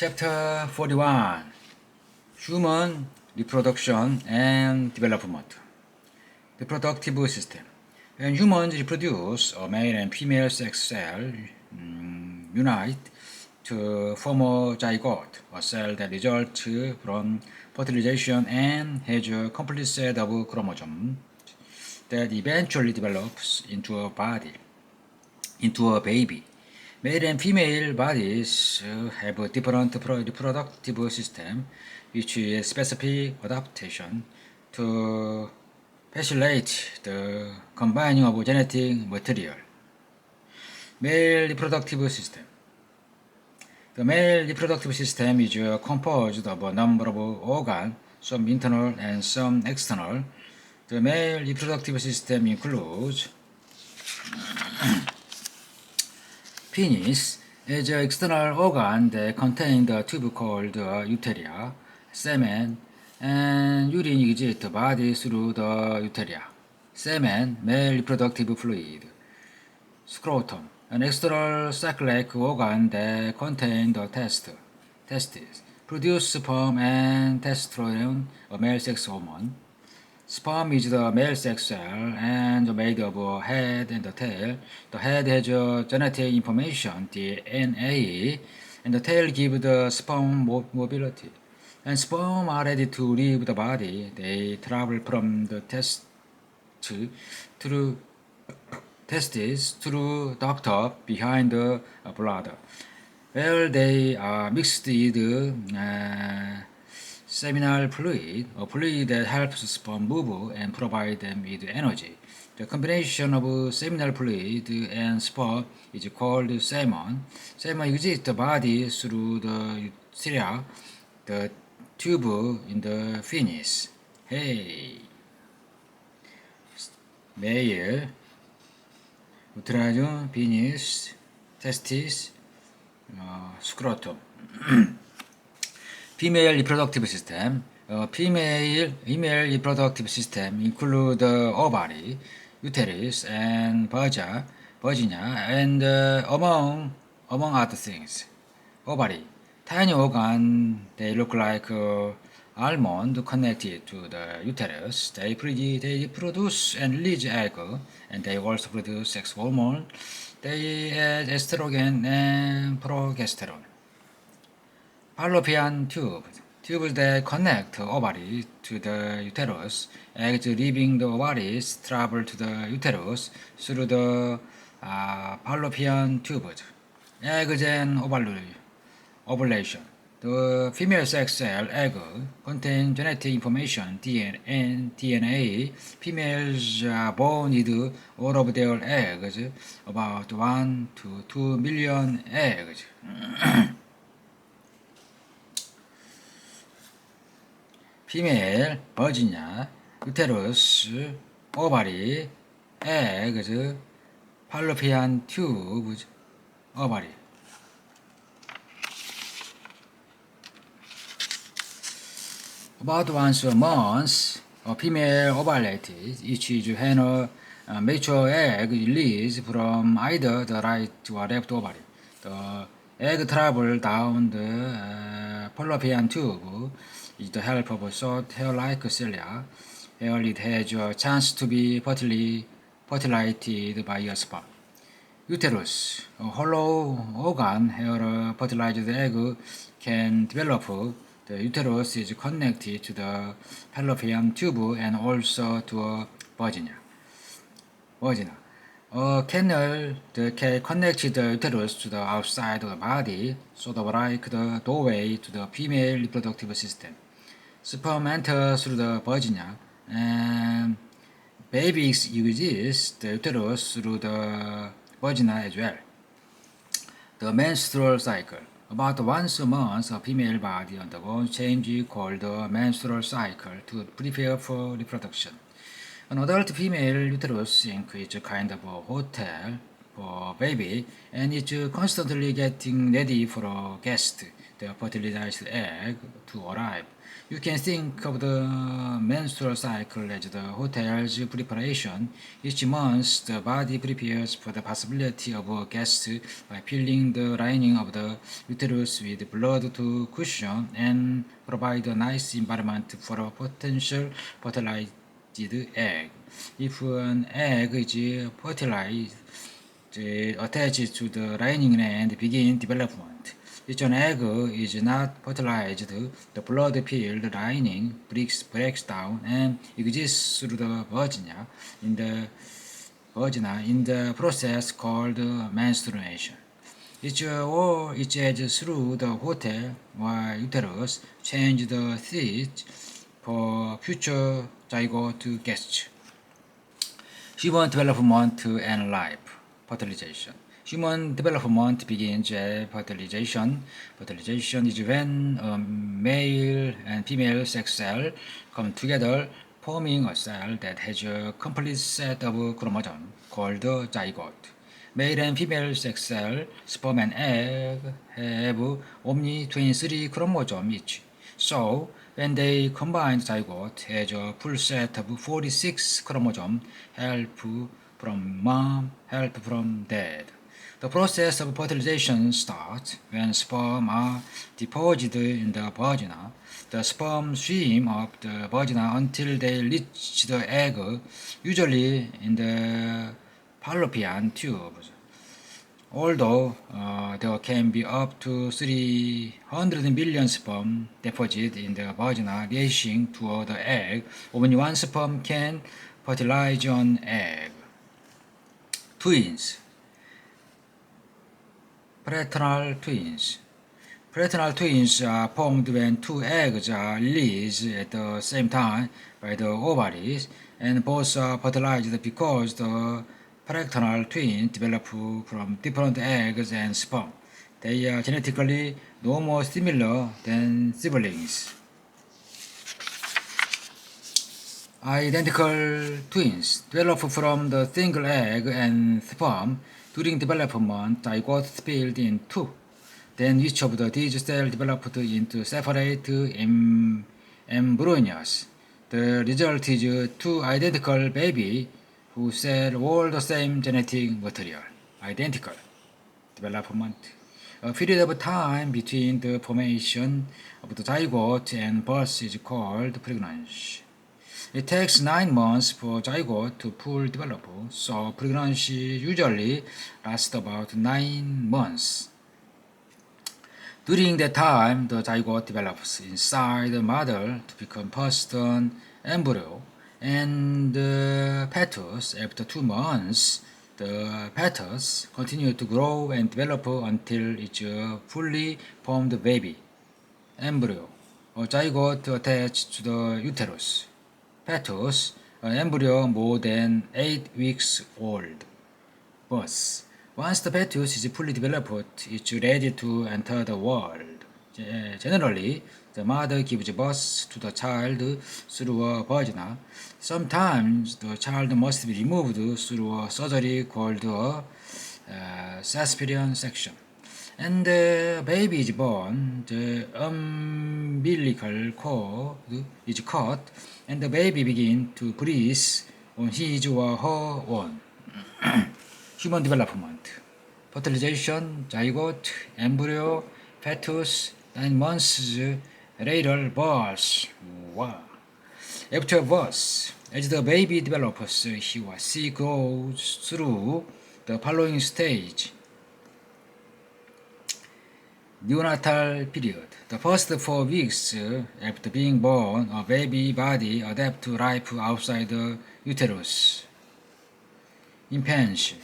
Chapter 41 Human Reproduction and Development. Reproductive system. When humans reproduce, a male and female sex cell unite to form a zygote, a cell that results from fertilization and has a complete set of chromosomes that eventually develops into a baby. Male and female bodies have a different reproductive system, which is specific adaptation to facilitate the combining of genetic material. Male reproductive system. The male reproductive system is composed of a number of organs, some internal and some external. The male reproductive system includes penis is an external organ that contains the tube called uteria, semen, and urine exits the body through the uteria. Semen, male reproductive fluid. Scrotum, an external sac-like organ that contains the testes, produce sperm and testosterone, a male sex hormone. Sperm is the male sex cell and made of a head and a tail. The head has genetic information, DNA, and the tail gives the sperm mobility. When sperm are ready to leave the body, they travel from the testes through duct behind the bladder, where they are mixed with seminal fluid, a fluid that helps sperm move and provide them with energy. The combination of seminal fluid and sperm is called semen. Semen exits the body through the uteria, the tube in the penis. Male, uterus, penis, testes, scrotum. Female reproductive system. Female reproductive system include the ovary, uterus, and vagina, and among other things. Ovary, tiny organ. They look like almond connected to the uterus. They produce and release egg, and they also produce sex hormone. They add estrogen and progesterone. Fallopian tubes that connect ovary to the uterus. Eggs leaving the ovaries travel to the uterus through the fallopian tubes. Eggs and ovulation. The female sex cell egg contains genetic information, DNA. Females are born with all of their eggs, about 1 to 2 million eggs. Female, vagina, uterus, ovary, eggs, fallopian tubes, ovary. About once a month, a female ovulates, which is when a mature egg is released from either the right or left ovary. The egg travels down the fallopian tube with the help of a short hair-like cilia, where it has a chance to be fertilized by a sperm. Uterus, a hollow organ where a fertilized egg can develop. The uterus is connected to the fallopian tube and also to a vagina. A canal that connects the uterus to the outside of the body, sort of like the doorway to the female reproductive system. Sperm enters through the vagina, and babies exist the uterus through the vagina as well. The menstrual cycle. About once a month, a female body undergoes change called the menstrual cycle to prepare for reproduction. An adult female uterus is a kind of a hotel for a baby, and it's constantly getting ready for a guest the fertilized egg to arrive. You can think of the menstrual cycle as the hotel's preparation. Each month, the body prepares for the possibility of a guest by filling the lining of the uterus with blood to cushion and provide a nice environment for a potential fertilized egg. If an egg is fertilized, attached to the lining and begin development. If an egg is not fertilized, the blood-filled lining breaks down and exists through the vagina in the process called menstruation. Each edge through the hotel or uterus change the seat for future zygote guests. Human development and life. Fertilization. Human development begins at fertilization. Fertilization is when a male and female sex cell come together, forming a cell that has a complete set of chromosomes called the zygote. Male and female sex cell, sperm and egg, have only 23 chromosomes each. So, when they combine zygote as a full set of 46 chromosomes, help from mom, help from dad. The process of fertilization starts when sperm are deposited in the vagina. The sperm swim up the vagina until they reach the egg, usually in the fallopian tubes. Although there can be up to 300 million sperm deposited in the vagina racing toward the egg, only one sperm can fertilize an egg. Twins. Fraternal twins. Fraternal twins are formed when two eggs are released at the same time by the ovaries, and both are fertilized because the fraternal twins develop from different eggs and sperm. They are genetically no more similar than siblings. Identical twins develop from the single egg and sperm. During development, zygote split in two. Then each of these cells developed into separate embryos. The result is two identical babies who share all the same genetic material. Identical development. A period of time between the formation of the zygote and birth is called pregnancy. It takes 9 months for zygote to fully develop, so pregnancy usually lasts about 9 months. During that time, the zygote develops inside the mother to become first an embryo and the fetus. After 2 months, the fetus continues to grow and develop until it's a fully formed baby. Embryo, a zygote attached to the uterus. Fetus, an embryo more than 8 weeks old. Birth. Once the fetus is fully developed, it's ready to enter the world. Generally, the mother gives birth to the child through a vagina. Sometimes the child must be removed through a surgery called a cesarean section. And the baby is born, the umbilical cord is cut, and the baby begins to breathe on his or her own. Human development. Fertilization, zygote, embryo, fetus, 9 months later, birth. Wow. After birth, as the baby develops, he or she goes through the following stage. Neonatal period. The first 4 weeks after being born, a baby body adapts to life outside the uterus. Infancy.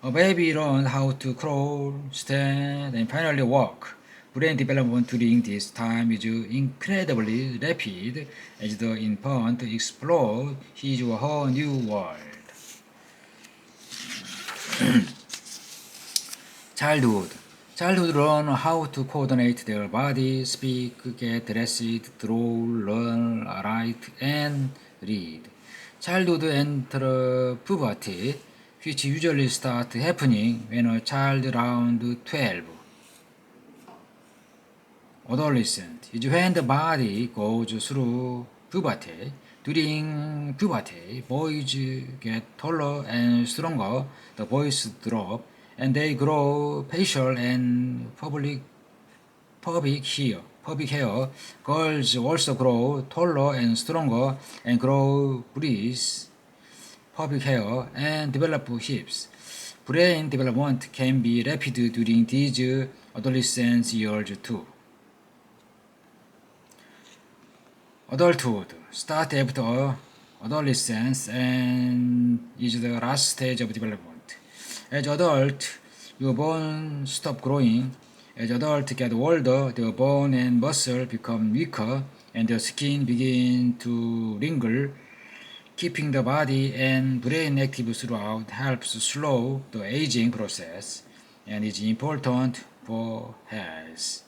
A baby learns how to crawl, stand, and finally walk. Brain development during this time is incredibly rapid as the infant explores his or her new world. Childhood. Childhood learn how to coordinate their body, speak, get dressed, draw, learn, write, and read. Childhood enter puberty, which usually starts happening when a child around 12. adolescent is when the body goes through puberty. During puberty, boys get taller and stronger, the voice drop, and they grow facial and pubic hair. Girls also grow taller and stronger and grow breasts, pubic hair, and develop hips. Brain development can be rapid during these adolescence years too. Adulthood start after adolescence and is the last stage of development. As adult, your bone stop growing. As adults get older, their bone and muscle become weaker and the skin begin to wrinkle. Keeping the body and brain active throughout helps slow the aging process and is important for health.